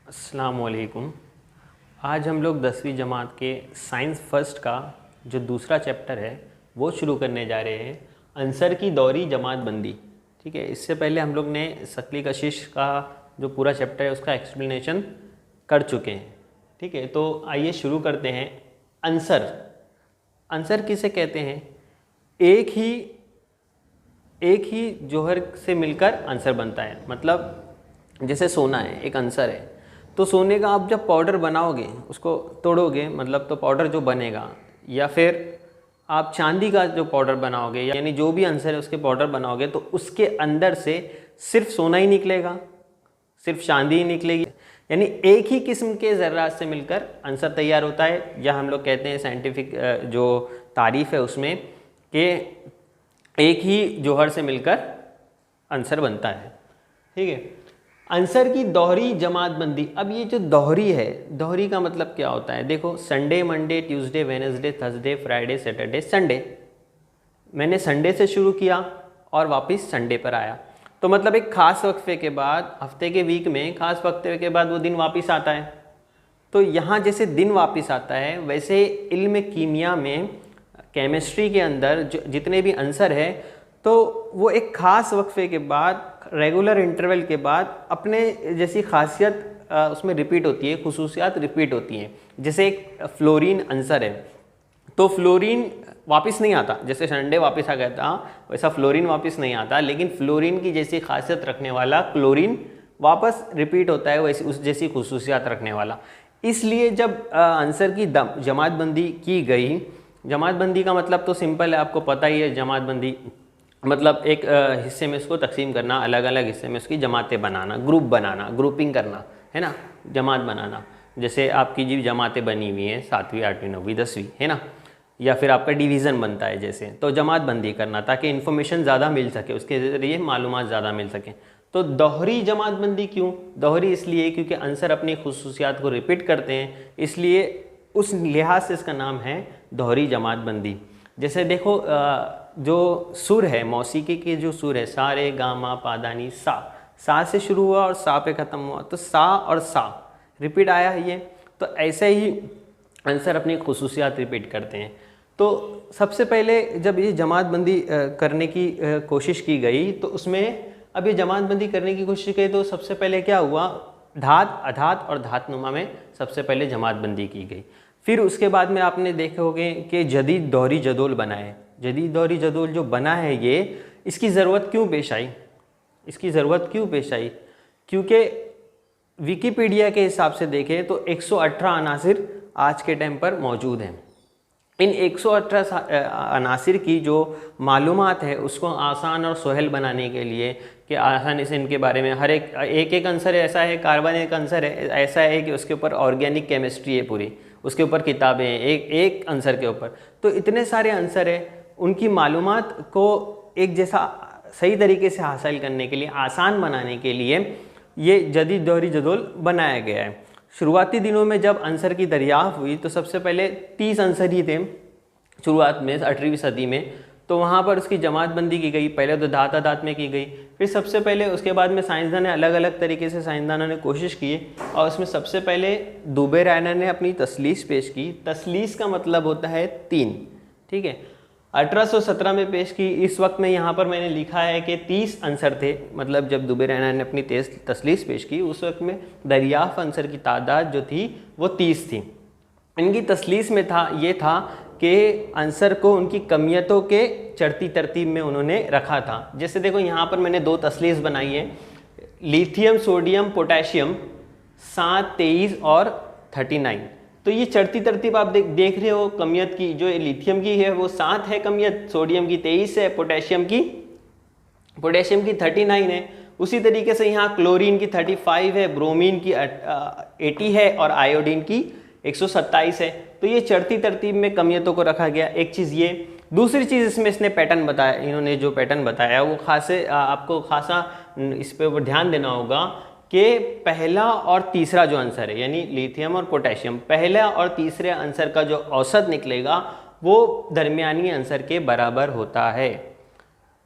अस्सलाम वालेकुम। आज हम लोग 10वीं जमात के साइंस फर्स्ट का जो दूसरा चैप्टर है वो शुरू करने जा रहे हैं, अंसर की दौरी जमात बंदी। ठीक है, इससे पहले हम लोग ने शक्ली कशिश का जो पूरा चैप्टर है उसका एक्सप्लेनेशन कर चुके हैं। ठीक है, तो आइए शुरू करते हैं। अंसर, अंसर किसे कहते हैं? एक ही जौहर से मिलकर अंसर बनता है। मतलब जैसे सोना है, एक अंसर है, तो सोने का आप जब पाउडर बनाओगे, उसको तोड़ोगे, मतलब तो पाउडर जो बनेगा, या फिर आप चांदी का जो पाउडर बनाओगे, यानी जो भी अंसर है उसके पाउडर बनाओगे, तो उसके अंदर से सिर्फ सोना ही निकलेगा, सिर्फ चांदी ही निकलेगी। यानी एक ही किस्म के ज़र्रात से मिलकर अंसर तैयार होता है, या हम लोग कहते हैं साइंटिफिक जो तारीफ़ है उसमें कि एक ही जौहर से मिलकर अंसर बनता है। ठीक है, अंसर की दोहरी जमात बंदी। अब ये जो दोहरी है, दोहरी का मतलब क्या होता है? देखो, Sunday, Monday, Tuesday, Wednesday, Thursday, Friday, Saturday, Sunday. मैंने संडे से शुरू किया और वापस संडे पर आया, तो मतलब एक ख़ास वक्फे के बाद, हफ्ते के वीक में ख़ास वक्फे के बाद वो दिन वापस आता है। तो यहाँ जैसे दिन वापस आता है, वैसे इल्म कीमिया में, केमिस्ट्री के अंदर जितने भी अंसर है, तो वो एक ख़ास वक्फे के बाद, रेगुलर इंटरवल के बाद अपने जैसी खासियत उसमें रिपीट होती है, खुसूसियात रिपीट होती हैं। जैसे एक फ्लोरीन अंसर है, तो फ्लोरीन वापस नहीं आता, जैसे संडे वापस आ गया था वैसा फ्लोरीन वापस नहीं आता, लेकिन फ्लोरीन की जैसी खासियत रखने वाला क्लोरीन वापस रिपीट होता है, वैसी उस जैसी खुसूसियात रखने वाला। इसलिए जब अंसर की जमातबंदी की गई, जमातबंदी का मतलब तो सिंपल है, आपको पता ही है। जमातबंदी मतलब एक हिस्से में इसको तकसीम करना, अलग अलग हिस्से में उसकी जमातें बनाना, ग्रुप बनाना, ग्रुपिंग करना, है ना, जमात बनाना। जैसे आपकी जी जमातें बनी हुई हैं 7वीं, 8वीं, 9वीं, 10वीं, है ना, या फिर आपका डिवीज़न बनता है जैसे, तो जमात बंदी करना ताकि इन्फॉर्मेशन ज़्यादा मिल सके, उसके ज़रिए मालूमात ज़्यादा मिल सकें। तो दोहरी जमात बंदी क्यों? दोहरी इसलिए क्योंकि अंसर अपनी खुसूसियात को रिपीट करते हैं, इसलिए उस लिहाज से इसका नाम है दोहरी जमात बंदी। जैसे देखो, जो सुर है, मौसीकी के जो सुर है, सा रे गा मा पा दा नी, सा से शुरू हुआ और सा पे ख़त्म हुआ, तो सा और सा रिपीट आया है ये। तो ऐसे ही अंसर अपनी खुसूसियात रिपीट करते हैं। तो सबसे पहले जब ये जमातबंदी करने की कोशिश की गई, तो उसमें अब ये जमातबंदी करने की कोशिश की, तो सबसे पहले क्या हुआ, धात, अधात और धातनुमा में सबसे पहले जमातबंदी की गई। फिर उसके बाद में आपने देखे होंगे कि जदीद दोहरी जदोल बना है। जदीद दोहरी जदोल जो बना है, ये इसकी ज़रूरत क्यों पेश आई? इसकी ज़रूरत क्यों पेश आई? क्योंकि विकिपीडिया के हिसाब से देखें तो 118 अनासिर आज के टाइम पर मौजूद हैं। इन 118 अनासिर की जो मालूमात है उसको आसान और सहल बनाने के लिए, कि आसानी से इनके बारे में हर एक अंसर ऐसा है, कार्बन एक अंसर है ऐसा है कि उसके ऊपर ऑर्गेनिक केमिस्ट्री है पूरी, उसके ऊपर किताबें हैं एक अंसर के ऊपर। तो इतने सारे अंसर है, उनकी मालूमात को एक जैसा सही तरीके से हासिल करने के लिए, आसान बनाने के लिए ये जदीद दोहरी जदोल बनाया गया है। शुरुआती दिनों में जब अंसर की दरियाफ्त हुई, तो सबसे पहले 30 अंसर ही थे शुरुआत में, 18वीं सदी में। तो वहाँ पर उसकी जमातबंदी की गई। पहले तो धात अधात में की गई, फिर सबसे पहले उसके बाद में साइंसदान ने अलग अलग तरीके से साइंसदानों ने कोशिश की, और उसमें सबसे पहले दुबे रायनर ने अपनी तसलीस पेश की। तसलीस का मतलब होता है 3। ठीक है, 1817 में पेश की। इस वक्त में यहाँ पर मैंने लिखा है कि 30 अंसर थे, मतलब जब दुबे रायनर ने अपनी तसलीस पेश की उस वक्त में दरियाफ्त अंसर की तादाद जो थी वो 30 थी। इनकी तसलीस में ये था कि अंसर को उनकी कमियतों के चढ़ती तरतीब में उन्होंने रखा था। जैसे देखो, यहाँ पर मैंने 2 तसलीस बनाई है, लिथियम, सोडियम, पोटेशियम 7, 23 और 39। तो ये चढ़ती तरतीब आप देख रहे हो कमियत की। जो लिथियम की है वो 7 है कमियत, सोडियम की 23 है, पोटेशियम की 39 है। उसी तरीके से यहाँ क्लोरीन की 35 है, ब्रोमीन की 80 है और आयोडीन की 127 है। तो ये चढ़ती तरतीब में कमियतों को रखा गया, एक चीज़ ये। दूसरी चीज़ इसमें इसने पैटर्न बताया, इन्होंने जो पैटर्न बताया वो आपको खासा इस पर ध्यान देना होगा कि पहला और तीसरा जो आंसर है, यानी लिथियम और पोटेशियम, पहला और तीसरे आंसर का जो औसत निकलेगा वो दरमियानी आंसर के बराबर होता है।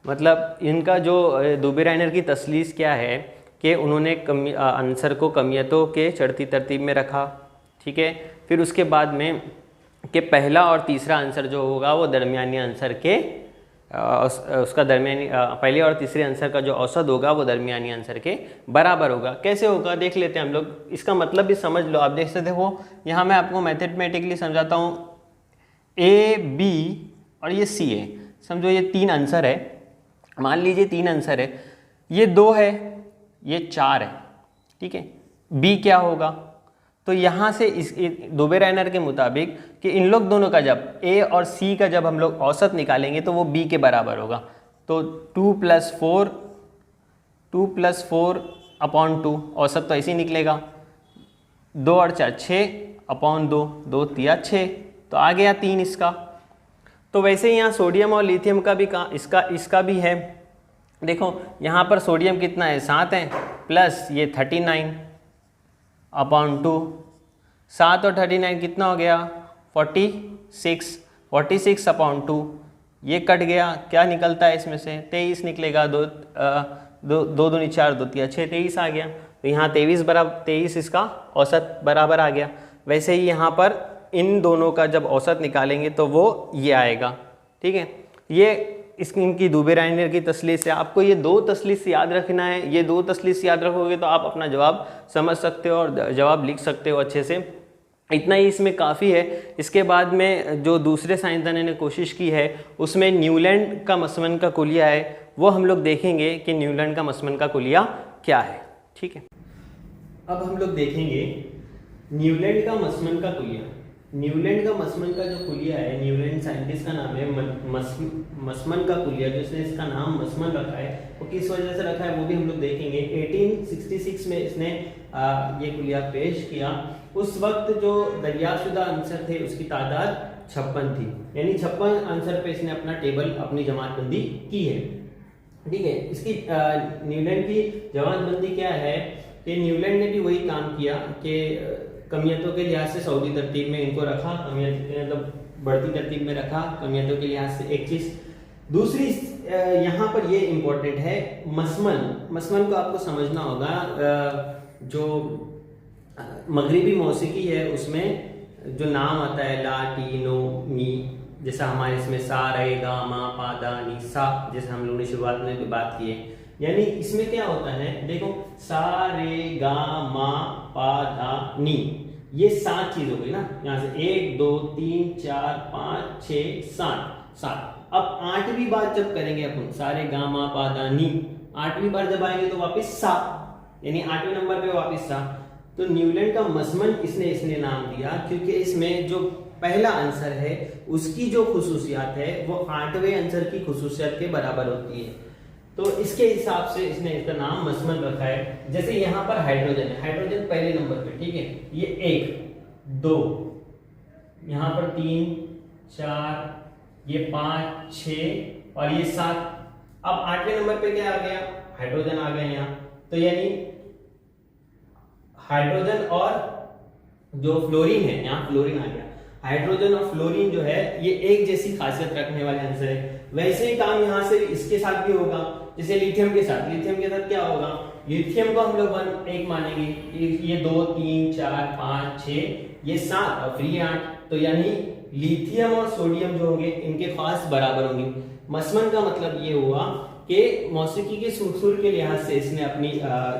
मतलब इनका जो दुबे रायनर की तसलीस क्या है कि उन्होंने आंसर को कमियतों के चढ़ती तरतीब में रखा, ठीक है। फिर उसके बाद में कि पहला और तीसरा आंसर जो होगा वो दरमियानी आंसर के उसका दरमियानी पहले और तीसरे आंसर का जो औसत होगा वो दरमियानी आंसर के बराबर होगा। कैसे होगा देख लेते हैं हम लोग, इसका मतलब भी समझ लो। आप देख सकते हो, यहाँ मैं आपको मैथमेटिकली समझाता हूँ। ए, बी और ये सी है, समझो ये 3 आंसर है। मान लीजिए 3 आंसर है, ये 2 है, ये 4 है, ठीक है। बी क्या होगा, तो यहाँ से इस दुबे-रायनर के मुताबिक कि इन लोग दोनों का जब ए और सी का जब हम लोग औसत निकालेंगे तो वो बी के बराबर होगा। तो 2 + 4 अपॉन 2 औसत तो ऐसे ही निकलेगा। 2 और 4 6 अपॉन 2, 2 तिया 6, तो आ गया 3 इसका। तो वैसे ही यहाँ सोडियम और लिथियम का भी इसका भी है। देखो यहाँ पर सोडियम कितना है, 7 है, प्लस ये 39 अपॉन 2, 7 और 39 कितना हो गया, 46 अपॉन 2, ये कट गया, क्या निकलता है इसमें से, 23 निकलेगा। 2 दूनी 4, 2 तिया 6, 23 आ गया। तो यहाँ 23 इसका औसत बराबर आ गया। वैसे ही यहाँ पर इन दोनों का जब औसत निकालेंगे तो वो ये आएगा, ठीक है। ये इनकी दुबे-रायनर की तसलीस है। आपको ये 2 तसलीस याद रखना है। ये 2 तसलीस याद रखोगे तो आप अपना जवाब समझ सकते हो और जवाब लिख सकते हो अच्छे से। इतना ही इसमें काफ़ी है। इसके बाद में जो दूसरे साइंसदानों ने कोशिश की है उसमें न्यूलैंड का मसमन का कुलिया है, वो हम लोग देखेंगे कि न्यूलैंड का मसमन का कुलिया क्या है, ठीक है। अब हम लोग देखेंगे न्यूलैंड का मसमन का कुलिया। न्यूलैंड का मसमन का जो कुलिया है, न्यूलैंड साइंटिस्ट का नाम है मसमन का कुलिया। जिसने इसका नाम मसमन रखा है वो किस वजह से रखा है वो भी हम लोग देखेंगे। 1866 में इसने ये कुलिया पेश किया। उस वक्त जो दरियाफ्तशुदा आंसर थे उसकी तादाद 56 थी, यानी 56 आंसर पे इसने अपना टेबल, अपनी जमातबंदी की है, ठीक है। इसकी न्यूलैंड की जमातबंदी क्या है कि न्यूलैंड ने भी वही काम किया कि कमियतों के लिहाज से सऊदी तरतीब में इनको रखा, मतलब बढ़ती तरतीब में रखा कमियतों के लिहाज से, एक चीज। दूसरी यहाँ पर ये इम्पोर्टेंट है, मसमन को आपको समझना होगा। जो मगरिबी मौसीकी है उसमें जो नाम आता है ला, टी, नो, मी, जैसा हमारे इसमें सा, रे, गा, मा, पा, दा, नी, सा, जैसे हम लोगों ने शुरुआत में भी बात की है। यानी इसमें क्या होता है, देखो सा, रे, गा, मा, पा, दा, नी, ये 7 चीज हो गई ना। यहाँ से 1 2 3 4 5 6 7। अब 8वीं बार जब करेंगे अपन सारे गा, मा, पा, दा, नी, 8वीं बार जब आएंगे तो वापस सा, यानी 8वें नंबर पे वापस सा। तो न्यूलैंड का मसमन इसने नाम दिया क्योंकि इसमें जो पहला आंसर है उसकी जो खुसूसियात है वो 8वें आंसर की खुसूसियात के बराबर होती है। तो इसके हिसाब से इसने इसका नाम मसमन रखा है। जैसे यहाँ पर हाइड्रोजन है, हाइड्रोजन पहले नंबर पे, ठीक है। ये 1 2, यहाँ पर 3 4, ये 5 6 और ये 7। अब 8वें नंबर पे क्या आ गया, हाइड्रोजन आ गया यहाँ। तो यानी हाइड्रोजन और जो फ्लोरीन है, यहाँ फ्लोरीन आ गया। हाइड्रोजन और फ्लोरीन जो है ये एक जैसी खासियत रखने वाले आंसर है। वैसे ही काम यहाँ से इसके साथ भी होगा, जैसे लिथियम के साथ क्या होगा, लिथियम को हम लोग 1 मानेंगे, ये 2 3 4 5 6, ये 7 और फिर ये 8। तो यानी लिथियम और सोडियम जो होंगे इनके खास बराबर होंगे। मसमन का मतलब ये हुआ कि मौसीकी के सुर के लिहाज से इसने अपनी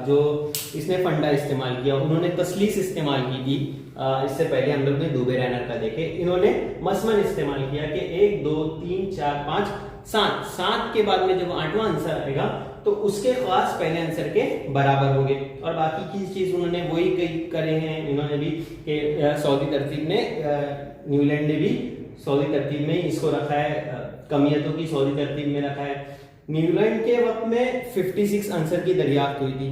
जो इसने फंडा इस्तेमाल किया, उन्होंने तसलीस इस्तेमाल की थी। इससे पहले हम लोग ने दुबे-रायनर का देखे, इन्होंने मसमन इस्तेमाल किया कि 1 2 3 4 5 7 के बाद में जब 8वां आंसर आएगा तो उसके खास पहले आंसर के बराबर होंगे। और बाकी की चीज उन्होंने वही कई करे हैं, इन्होंने भी कि सऊदी तरतीब ने, न्यूलैंड ने भी सऊदी तरतीब में इसको रखा है, कमियतों की सऊदी तरतीब में रखा है। न्यूलैंड के वक्त में 56 आंसर की दरियाफ्त हुई थी।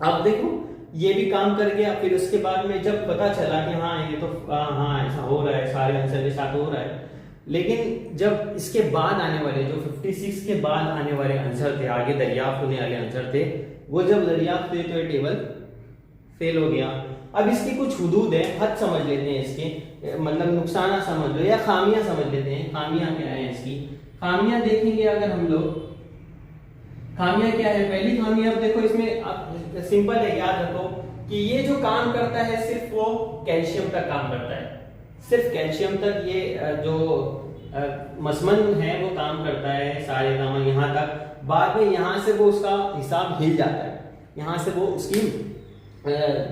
अब देखो ये भी काम कर गया। फिर उसके बाद में जब पता चला कि हाँ ये तो हाँ ऐसा हो रहा है, सारे आंसर के साथ हो रहा है, लेकिन जब इसके बाद आने वाले जो 56 के बाद आने वाले आंसर थे, आगे दरियाफ्त होने वाले आंसर थे, वो जब दरियाफ्त हुए तो ये टेबल फेल हो गया। अब इसकी कुछ हुदूद है, हद समझ लेते हैं इसके, मतलब नुकसान समझ लो या खामियां समझ लेते हैं। खामियां क्या है इसकी, खामियां देखेंगे अगर हम लोग, खामियां क्या है। पहली खामी, अब देखो इसमें आप सिंपल है, याद रखो कि ये जो काम करता है सिर्फ वो कैल्शियम तक काम करता है, सिर्फ कैल्शियम तक ये जो मसमन है वो काम करता है, सारे काम यहाँ तक। बाद में यहाँ से वो उसका हिसाब हिल जाता है, यहाँ से वो उसकी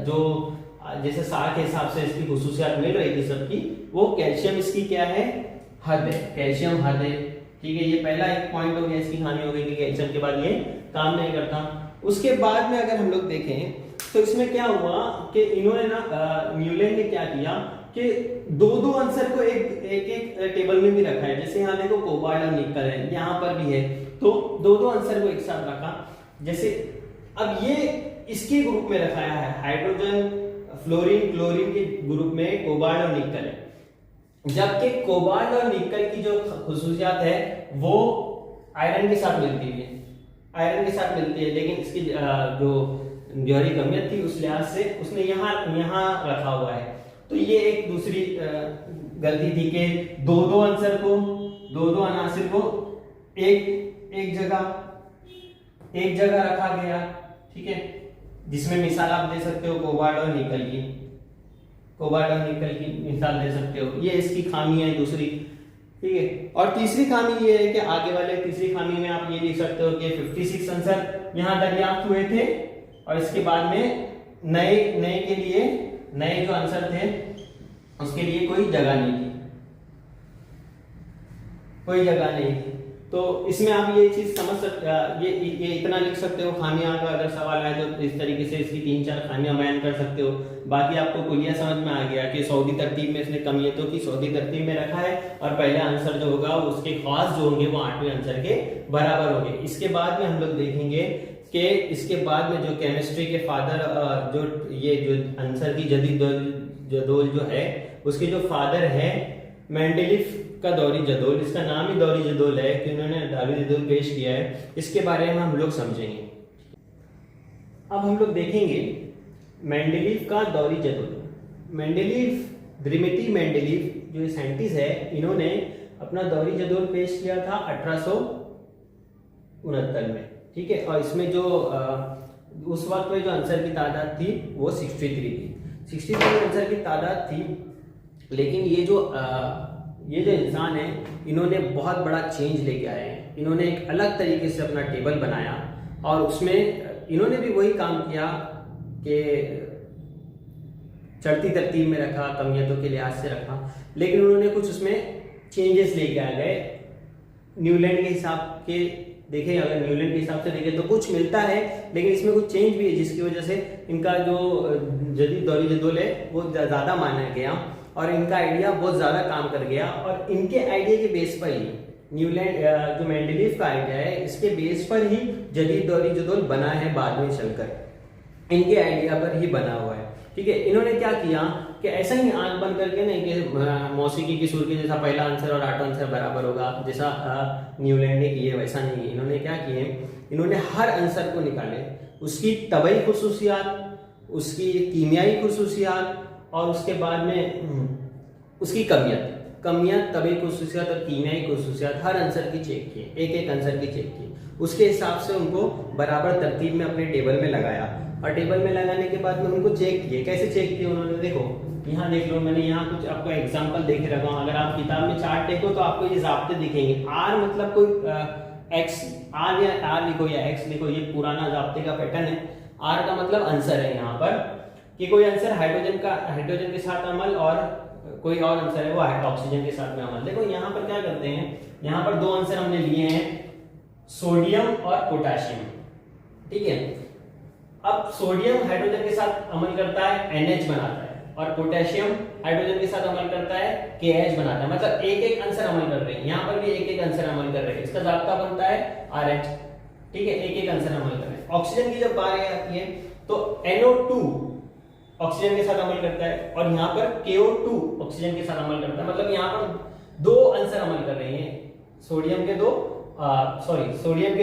जो जैसे सार के हिसाब से इसकी खुसूसियात मिल रही थी सबकी, वो कैल्शियम इसकी क्या है, हद है, कैल्शियम हद है। ठीक है, ये पहला एक पॉइंट हो गया, इसकी खामी हो गई कि कैल्शियम के बाद ये काम नहीं करता। उसके बाद में अगर हम लोग देखें तो इसमें क्या हुआ कि इन्होंने ना न्यूलैंड ने क्या किया कि दो दो आंसर को एक एक टेबल में भी रखा है। जैसे यहाँ देखो कोबाल्ट और निकल है, यहाँ पर भी है, तो दो दो आंसर को एक साथ रखा। जैसे अब ये इसके ग्रुप में रखाया है, हाइड्रोजन, फ्लोरीन, क्लोरीन के ग्रुप में कोबाल्ट और निकल है, जबकि कोबाल्ट और निकल की जो खुसूसियात है वो आयरन के साथ मिलती है, आयरन के साथ मिलती है, लेकिन इसकी जो जौहरी कमियत थी उस लिहाज से उसने यहाँ रखा हुआ है। तो ये एक दूसरी गलती थी कि दो दो आंसर को, दो दो अनासिर को एक जगह रखा गया। ठीक है, जिसमें मिसाल आप दे सकते हो कोबाल्ट और निकल की, कोबाल्ट और निकल की मिसाल दे सकते हो। ये इसकी खामी है दूसरी। ठीक है, और तीसरी खामी ये है कि आगे वाले तीसरी खामी में आप ये लिख सकते हो कि 56 आंसर यहाँ दरियाफ्त हुए थे और इसके बाद में नए के लिए नए जो आंसर थे उसके लिए कोई जगह नहीं थी, कोई जगह नहीं थी। तो इसमें आप ये चीज समझ सकते, ये इतना लिख सकते हो। खामियां का अगर सवाल आए तो इस तरीके से इसकी 3-4 खामियां बयान कर सकते हो। बाकी आपको कुलिया समझ में आ गया कि सऊदी तरतीब में इसने कमियतों की सऊदी तरतीब में रखा है और पहला आंसर जो होगा उसके ख्वास जो होंगे वो 8वें आंसर के बराबर होंगे। इसके बाद में हम लोग देखेंगे कि इसके बाद में जो केमिस्ट्री के फादर जो ये जो आंसर की जदीद जदोल जो है उसके जो फादर है मेंडेलीफ का दौरी जदोल, इसका नाम ही दौरी जदोल है कि उन्होंने दौरी जदोल पेश किया है। इसके बारे में हम लोग समझेंगे। अब हम लोग देखेंगे मेंडेलीफ का दौरी जदोल। मेंडेलीफ, दिमित्री मेंडेलीफ जो साइंटिस्ट है, इन्होंने अपना दौरी जदोल पेश किया था 1869 में। ठीक है, और इसमें जो उस वक्त में जो आंसर की तादाद थी वो 63 थी, 63 आंसर की तादाद थी। लेकिन ये जो इंसान है इन्होंने बहुत बड़ा चेंज लेके आए हैं। इन्होंने एक अलग तरीके से अपना टेबल बनाया और उसमें इन्होंने भी वही काम किया कि चढ़ती तरतीब में रखा, कमियतों के लिहाज से रखा, लेकिन उन्होंने कुछ उसमें चेंजेस लेके आ गए। न्यूलैंड के हिसाब के देखें, अगर न्यूलैंड के हिसाब से देखें तो कुछ मिलता है, लेकिन इसमें कुछ चेंज भी है जिसकी वजह से इनका जो जदीद दौरी जदोल है वो ज़्यादा माना गया और इनका आइडिया बहुत ज़्यादा काम कर गया। और इनके आइडिया के बेस पर ही न्यूलैंड जो मेंडेलीफ का आइडिया है इसके बेस पर ही जदीद दौरी जदोल बना है, बाद में चलकर इनके आइडिया पर ही बना हुआ है। ठीक है, इन्होंने क्या किया कि ऐसा ही आंख बंद करके नहीं कि मौसीकी की सुर के जैसा पहला आंसर और 8वां आंसर बराबर होगा जैसा न्यूलैंड ने किए, वैसा नहीं। इन्होंने क्या किए, इन्होंने हर आंसर को निकाले, उसकी तबई खुसूसियात, उसकी कीमियाई खुसूसियात और उसके बाद में उसकी कमियत, तबई खुसूसियात और कीमियाई खुसूसियात हर आंसर की चेक किए, एक एक आंसर की चेक की। उसके हिसाब से उनको बराबर तरतीब में अपने टेबल में लगाया और टेबल में लगाने के बाद में उनको चेक किए। कैसे चेक किए उन्होंने, देखो यहाँ देख लो, मैंने यहाँ कुछ आपको एग्जांपल देख रखा हूँ। अगर आप किताब में चार्ट देखो तो आपको ये ज़ाब्ते दिखेंगे। आर मतलब कोई एक्स, आर या आर लिखो या एक्स लिखो, ये पुराना ज़ाब्ते का पैटर्न है। आर का मतलब आंसर है यहाँ पर कि कोई आंसर हाइड्रोजन के साथ अमल और कोई और आंसर है वो ऑक्सीजन के साथ में अमल। देखो यहाँ पर क्या करते हैं, यहाँ पर दो आंसर हमने लिए हैं, सोडियम और पोटेशियम। ठीक है, अब सोडियम हाइड्रोजन के साथ अमल करता है, NH बनाता है, और पोटेशियम हाइड्रोजन के साथ अमल करता है, KH बनाता है। मतलब एक एक आंसर अमल कर रहे हैं, यहाँ पर भी एक एक आंसर अमल कर रहे हैं। इसका जाब्ता बनता है RH। ठीक है, एक एक आंसर अमल कर रहे हैं। ऑक्सीजन की जब बारी आती है तो NO2 ऑक्सीजन के साथ अमल करता है और यहाँ पर KO2 ऑक्सीजन के साथ अमल करता है। मतलब यहाँ पर दो आंसर अमल कर रहे हैं, सोडियम के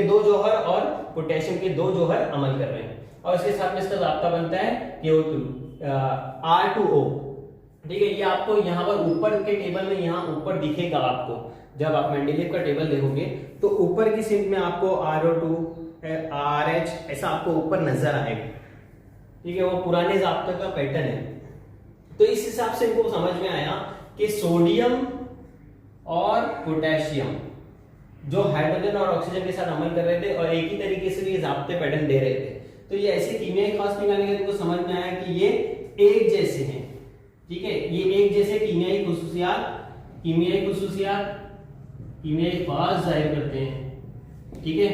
दो जौहर और पोटेशियम के दो जौहर अमल कर रहे हैं। और इसके साथ में इसका जाब्ता बनता है KO2 R2O। ठीक है, ये आपको यहाँ पर ऊपर के टेबल में यहाँ ऊपर दिखेगा। आपको जब आप मेंडेलीव का टेबल देखोगे तो ऊपर की सिंक में आपको RO2 RH ऐसा आपको ऊपर नजर आएगा। ठीक है, वो पुराने ज़ाब्ते का पैटर्न है। तो इस हिसाब से इनको समझ में आया कि सोडियम और पोटेशियम जो हाइड्रोजन और ऑक्सीजन के साथ अमल कर रहे थे और एक ही तरीके से ये ज़ाब्ते पैटर्न दे रहे थे, तो ये ऐसे कीमियाई खास निकालने के इनको समझ में आया कि ये एक जैसे हैं। ठीक है, ये एक जैसे कीमियाई खास जाहिर करते हैं। ठीक है,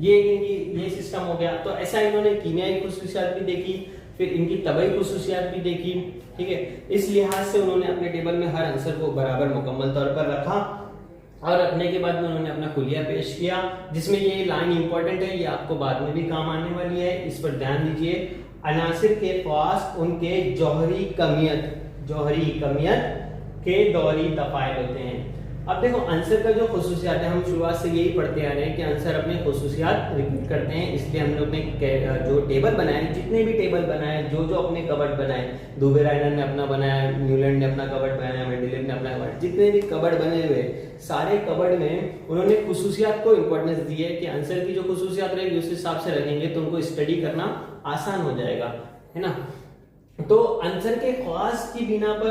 ये सिस्टम हो गया। तो ऐसा इन्होंने कीमियाई खुसूसियात भी देखी, फिर इनकी तबई खुसूसियात भी देखी। ठीक है, इस लिहाज से उन्होंने अपने टेबल में हर आंसर को बराबर मुकम्मल तौर पर रखा और रखने के बाद में उन्होंने अपना खुलिया पेश किया, जिसमें ये लाइन इंपॉर्टेंट है, ये आपको बाद में भी काम आने वाली है, इस पर ध्यान दीजिए। अनासिर के पास उनके जौहरी कमियत के दौरी तफाइल होते हैं। अब देखो आंसर का जो खुसूसियात है, हम शुरुआत से यही पढ़ते आ रहे हैं कि आंसर अपने खुसूसियात रिपीट करते हैं, इसलिए हम लोग ने जो टेबल बनाए, जितने भी टेबल बनाए, जो अपने कबर्ड बनाए, दुबे-रायनर ने अपना बनाया, न्यूलैंड ने अपना कबर्ड बनाया, मेंडेलीव ने अपना कबर्ड, जितने भी कबर्ड बने हुए सारे कबर्ड में उन्होंने खुसूसियात को इंपॉर्टेंस दी है कि आंसर की जो खुसूसियात रहेगी उस हिसाब से रखेंगे तो उनको स्टडी करना आसान हो जाएगा, है ना। तो आंसर के ख्वास की बिना पर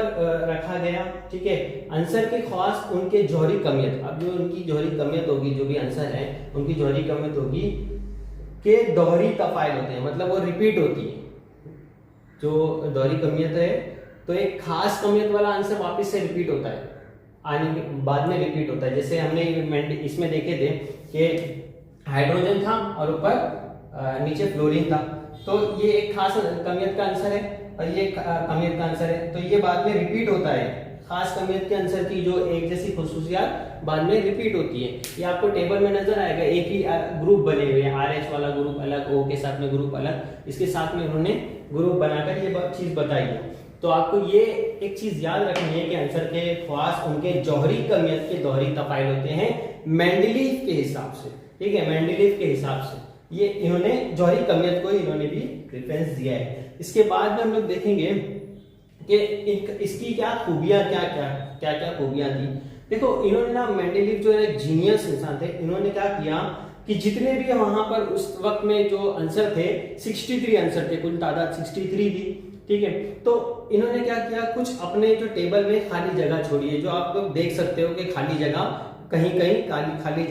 रखा गया। ठीक है, आंसर के ख्वास उनके जौहरी कमियत, अब जो उनकी जौहरी कमियत होगी, जो भी आंसर है उनकी जौहरी कमियत होगी के दोहरी तफाइल होते हैं, मतलब वो रिपीट होती है। जो दोहरी कमियत है तो एक खास कमियत वाला आंसर वापस से रिपीट होता है, आने के बाद में रिपीट होता है। जैसे हमने इसमें देखे थे कि हाइड्रोजन था और ऊपर नीचे फ्लोरीन था, तो ये एक खास कमियत का आंसर है और ये कमियत का आंसर है, तो ये बाद में रिपीट होता है। खास कमियत के आंसर की जो एक जैसी खुसूसियात बाद में रिपीट होती है, ये आपको टेबल में नजर आएगा। एक ही ग्रुप बने हुए हैं, RH वाला ग्रुप अलग, O के साथ में ग्रुप अलग, इसके साथ में उन्होंने ग्रुप बनाकर ये चीज बताई है। तो आपको ये एक चीज याद रखनी है कि आंसर के ख्वास उनके जौहरी कमियत के दोहरी तफाइल होते हैं मेंडेलीव के हिसाब से। ठीक है, मेंडेलीव के हिसाब से ये इन्होंने जौहरी कमियत को इन्होंने भी रेफरेंस दिया है। इसके बाद में हम लोग देखेंगे कि इसकी क्या खूबियां क्या खूबियां थी। देखो इन्होंने ना, मेंडेलीव जो है जीनियस इंसान थे, इन्होंने क्या किया कि जितने भी वहां पर उस वक्त में जो आंसर थे 63 आंसर थे, कुल तादाद 63 थी। ठीक है, तो इन्होंने क्या किया, कुछ अपने जो टेबल में खाली जगह छोड़ी है, जो आप लोग देख सकते हो कि खाली जगह कहीं खाली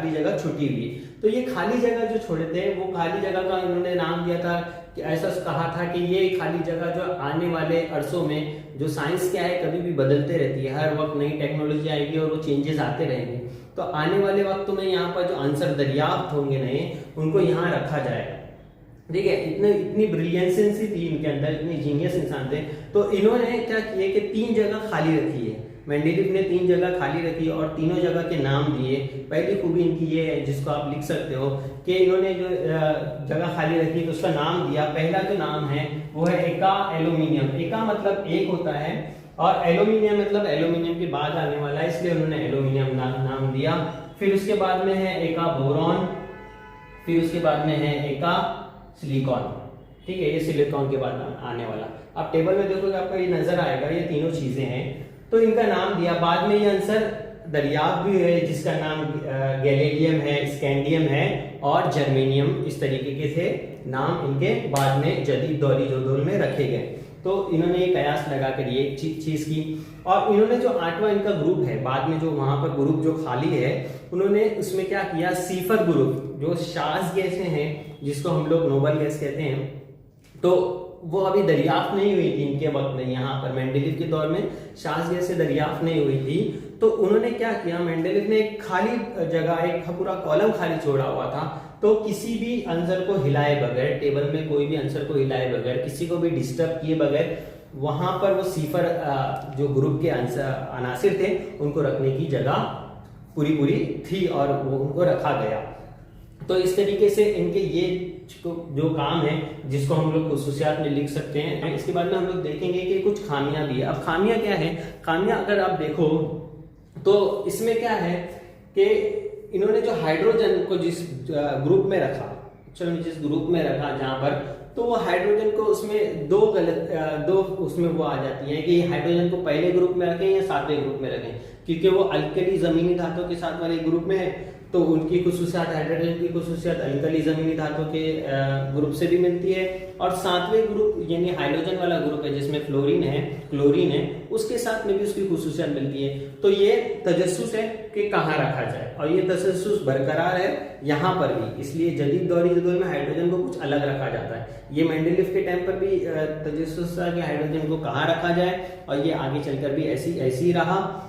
जगह छुटी हुई। तो ये खाली जगह जो छोड़े थे, वो खाली जगह का इन्होंने नाम दिया था कि ऐसा कहा था कि ये खाली जगह जो आने वाले अरसों में, जो साइंस क्या है कभी भी बदलते रहती है, हर वक्त नई टेक्नोलॉजी आएगी और वो चेंजेस आते रहेंगे, तो आने वाले वक्तों में यहाँ पर जो आंसर दरियाफ्त होंगे नए, उनको यहाँ रखा जाएगा। ठीक है, इतनी ब्रिलियंसी थी इनके अंदर, इतने जीनियस इंसान थे। तो इन्होंने क्या किया कि 3 जगह खाली रखी है, मेंडेलीव ने 3 जगह खाली रखी और तीनों जगह के नाम दिए। पहली खूबी इनकी ये है, जिसको आप लिख सकते हो कि इन्होंने जो जगह खाली रखी तो उसका नाम दिया। पहला जो नाम है वो है एका एल्यूमिनियम। एका मतलब एक होता है और एल्यूमिनियम मतलब एल्यूमिनियम के बाद आने वाला है, इसलिए उन्होंने एल्यूमिनियम नाम दिया। फिर उसके बाद में है एका बोरॉन, फिर उसके बाद में है एका सिलिकॉन। ठीक है, ये सिलिकॉन के बाद आने वाला, आप टेबल में देखोगे आपको ये नजर आएगा, ये तीनों चीजें हैं। तो इनका नाम दिया। बाद में ये आंसर दरियाफ्त भी है, जिसका नाम गैलेलियम है, स्कैंडियम है और जर्मेनियम, इस तरीके के थे नाम इनके बाद में जदीद दौरी जोधपुर में रखे गए। तो इन्होंने ये कयास लगाकर ये चीज की। और इन्होंने जो 8वां इनका ग्रुप है, बाद में जो वहां पर ग्रुप जो खाली है, उन्होंने उसमें क्या किया, सीफर ग्रुप, जो शाज़ गैसें हैं जिसको हम लोग नोबल गैस कहते हैं, तो वो अभी दरियाफ्त नहीं हुई थी इनके वक्त में। यहाँ पर मेंडेलीव के दौर में शाज़ गैस से दरियाफ्त नहीं हुई थी, तो उन्होंने क्या किया, मेंडेलीव ने एक खाली जगह, एक पूरा कॉलम खाली छोड़ा हुआ था, तो किसी भी आंसर को हिलाए बगैर, टेबल में कोई भी आंसर को हिलाए बगैर, किसी को भी डिस्टर्ब किए बगैर, वहां पर वो सीफर जो ग्रुप के अनासिर थे उनको रखने की जगह पूरी थी और वो उनको रखा गया। तो इस तरीके से इनके ये जो काम है, जिसको हम लोग खुसूसियात में लिख सकते हैं। इसके बाद में हम लोग देखेंगे कि कुछ खामियां भी है। अब खामियां क्या है, खामियां अगर आप देखो तो इसमें क्या है कि इन्होंने जो हाइड्रोजन को जिस ग्रुप में रखा, चलो जिस ग्रुप में रखा जहां पर, तो वो हाइड्रोजन को उसमें दो उसमें वो आ जाती है कि हाइड्रोजन को पहले ग्रुप में रखें या 7वें ग्रुप में रखें, क्योंकि वो अल्कली जमीनी धातुओं के साथ वाले ग्रुप में है, तो उनकी खुसूसियात, हाइड्रोजन की खुसूसियात अल्कली ज़मीनी धातु के ग्रुप से भी मिलती है, और सातवें ग्रुप यानी हाइड्रोजन वाला ग्रुप है जिसमें फ्लोरीन है, क्लोरीन है, उसके साथ में भी उसकी खुसूसियात मिलती है। तो ये तजस्सुस है कि कहाँ रखा जाए, और ये तजस्सुस बरकरार है यहाँ पर भी, इसलिए जदीद दौरी जदोल में हाइड्रोजन को कुछ अलग रखा जाता है। ये मेंडेलीव के टाइम पर भी तजस्सुस था कि हाइड्रोजन को कहाँ रखा जाए, और ये आगे चलकर भी ऐसी ही रहा।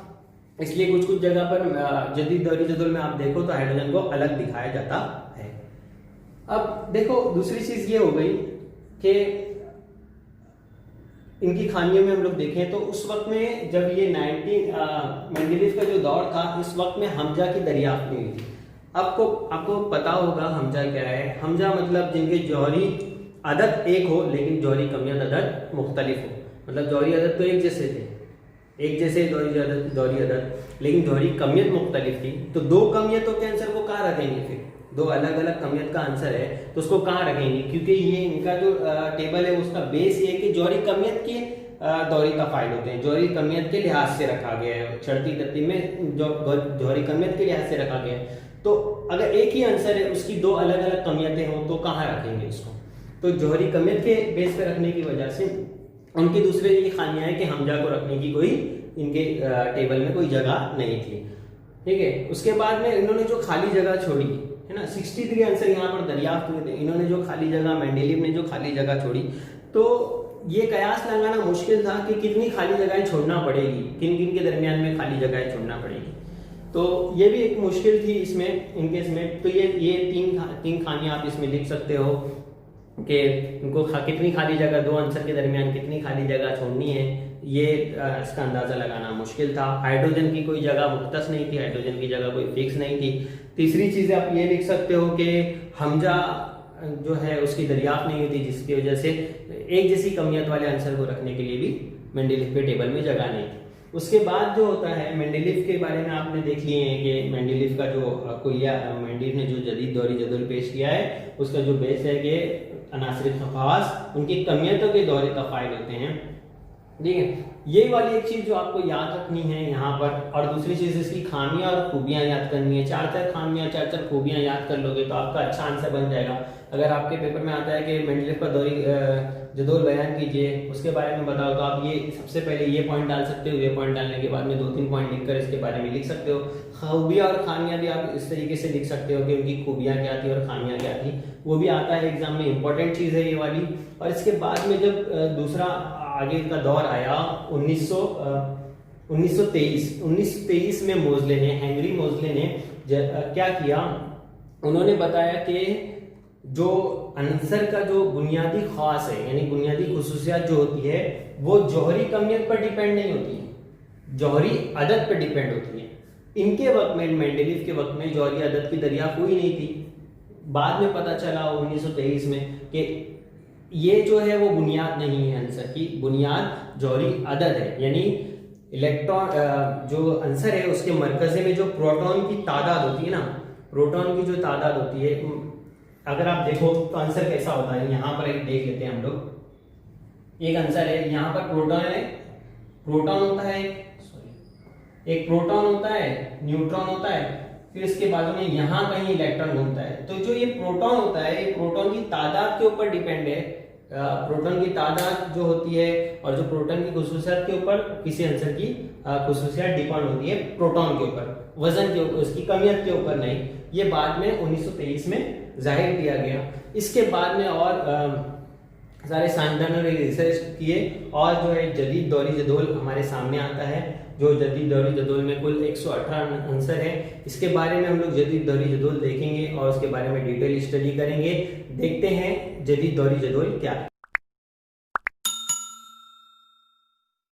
इसलिए कुछ कुछ जगह पर जदीद दौरी जदोल में आप देखो तो हाइड्रोजन को अलग दिखाया जाता है। अब देखो दूसरी चीज ये हो गई कि इनकी खामियों में हम लोग देखें तो उस वक्त में जब ये मेंडेलीव का जो दौर था, इस वक्त में हमजा की दरियाफ्त नहीं हुई थी। आपको पता होगा हमजा क्या है। हमजा मतलब जिनके जौहरी अदद एक हो लेकिन जौहरी कमियत अदद मुख्तलिफ हो, मतलब जौहरी अदद तो एक जैसे थे, एक जैसे जौहरी अदद, लेकिन जौहरी कमियत मुख्तलिफ थी। तो दो कमियतों के आंसर को कहाँ रखेंगे, फिर दो अलग अलग कमियत का आंसर है तो उसको कहाँ रखेंगे, क्योंकि ये इनका जो टेबल है उसका बेस ये है कि जौहरी कमियत के दौरी तफाइल होते हैं, जौहरी कमियत के लिहाज से रखा गया है, चढ़ती तरतीब में जौहरी कमियत के लिहाज से रखा गया है। तो अगर एक ही आंसर है उसकी दो अलग अलग कमियतें हों तो कहाँ रखेंगे इसको, तो जौहरी कमियत के बेस पे रखने की वजह से उनकी दूसरे ये खामियां है कि हमजा को रखने की कोई इनके टेबल में कोई जगह नहीं थी। ठीक है, उसके बाद में इन्होंने जो खाली जगह छोड़ी है ना, 63 आंसर यहाँ पर दरियाफ्त हुए थे। इन्होंने जो खाली जगह, मेंडेलीव ने जो खाली जगह छोड़ी, तो ये कयास लगाना मुश्किल था कि कितनी खाली जगहें छोड़ना पड़ेगी, किन किन के दरमियान में खाली जगहें छोड़ना पड़ेगी। तो ये भी एक मुश्किल थी इसमें, इनके इसमें। तो ये तीन खामियां आप इसमें लिख सकते हो कि इनको कितनी खाली जगह, दो आंसर के दरमियान कितनी खाली जगह छोड़नी है, ये इसका अंदाजा लगाना मुश्किल था। हाइड्रोजन की कोई जगह मुख्तस नहीं थी, हाइड्रोजन की जगह कोई फिक्स नहीं थी। तीसरी चीज आप ये लिख सकते हो कि हमजा जो है उसकी दरियाफ्त नहीं हुई थी, जिसकी वजह से एक जैसी कमियत वाले आंसर को रखने के लिए भी मेंडेलीव के टेबल में जगह नहीं थी। उसके बाद जो होता है मेंडेलीव के बारे में आपने देख लिए हैं कि मेंडेलीव का जो कुलिया, मेंडेलीव ने जो जदीद दौरी जदोल पेश किया है उसका जो बेस है कि अनासर खवास उनकी कमियतों के दौरे तफाइल होते हैं। ठीक है, ये वाली एक चीज जो आपको याद रखनी है यहाँ पर। और दूसरी चीज इसकी खामियां और खूबियां याद करनी है। चार खामियां, चार खूबियां याद कर लोगे तो आपका अच्छा आंसर बन जाएगा। अगर आपके पेपर में आता है कि मेंडेलीव का दौरी जदोल बयान कीजिए, उसके बारे में बताओ, तो आप ये सबसे पहले ये पॉइंट डाल सकते हो। ये पॉइंट डालने के बाद में 2-3 पॉइंट लिखकर इसके बारे में लिख सकते हो। खूबियां और खामियां भी आप इस तरीके से लिख सकते हो कि उनकी खूबियां क्या थी और खामियां क्या थी, वो भी आता है एग्जाम में, इंपॉर्टेंट चीज है ये वाली। और इसके बाद में जब दूसरा आगे का दौर आया 1923 में मोज़ले ने, हेनरी मोज़ले ने क्या किया, उन्होंने बताया कि जो आंसर का जो बुनियादी खास है यानी बुनियादी खुसूसियात जो होती है वो जौहरी कमियत पर डिपेंड नहीं होती है, जौहरी अदद पर डिपेंड होती है। इनके वक्त में, मेंडेलीव के वक्त में जौहरी अदद की दरियाफ्त हुई नहीं थी। बाद में पता चला 1923 में कि ये जो है वो बुनियाद नहीं है, आंसर की बुनियाद जौहरी अदद है। यानी इलेक्ट्रॉन जो आंसर है उसके मरकजे में जो प्रोटॉन की तादाद होती है ना, प्रोटॉन की जो तादाद होती है, अगर आप देखो तो आंसर कैसा होता है, यहाँ पर एक देख लेते हैं हम लोग। एक आंसर है, यहाँ पर प्रोटॉन होता है, एक प्रोटॉन होता है, न्यूट्रॉन होता है, फिर इसके बाजू में यहाँ कहीं इलेक्ट्रॉन होता है। तो जो ये प्रोटॉन होता है, ये प्रोटॉन की तादाद के ऊपर डिपेंड है। प्रोटॉन की तादाद जो होती है और जो प्रोटॉन की खुसूसियत के ऊपर किसी आंसर की खुसूसियत डिपेंड होती है प्रोटॉन के ऊपर, वजन के ऊपर, उसकी कमियत के ऊपर नहीं। ये बाद में 1923 में जाहिर किया गया। इसके बाद में और सारे साइंसदानों ने रिसर्च किए और जो है जदीद दौरी जदोल हमारे सामने आता है। जो जदीद दौरी जदोल में कुल 118 आंसर है। इसके बारे में हम लोग जदीद दौरी जदोल देखेंगे और उसके बारे में डिटेल स्टडी करेंगे। देखते हैं जदीद दौरी जदोल क्या है।